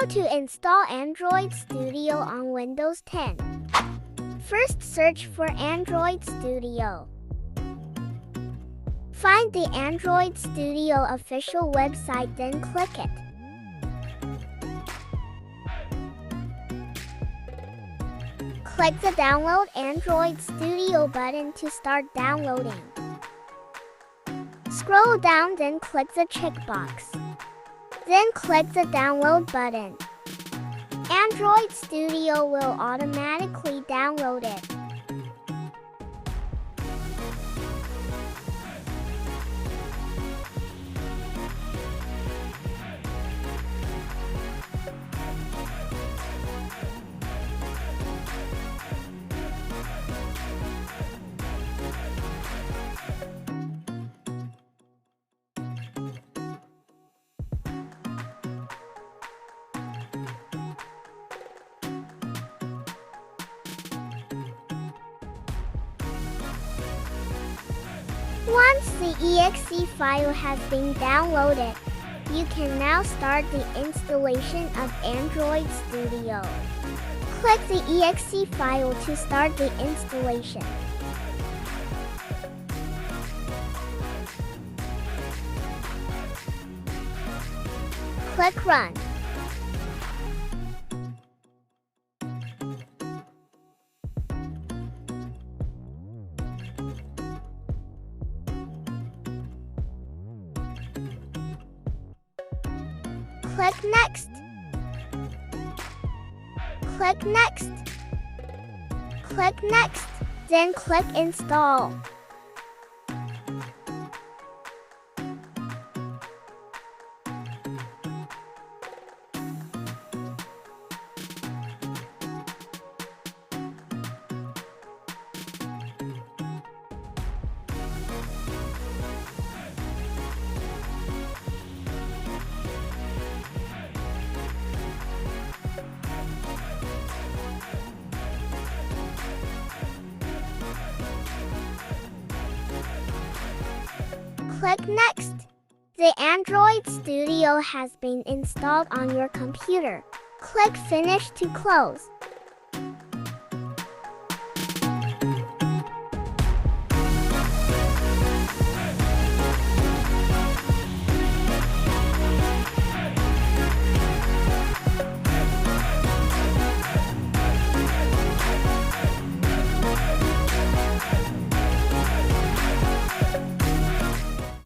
to install Android Studio on Windows 10. First, search for Android Studio. Find the Android Studio official website, then click it. Click the Download Android Studio button to start downloading. Scroll down, then click the checkbox. Then click the Download button. Android Studio will automatically download it. Once the exe file has been downloaded, you can now start the installation of Android Studio. Click the exe file to start the installation. Click Run. Click Next. Click Next. Click Next, then click Install. Click Next. The Android Studio has been installed on your computer. Click Finish to close.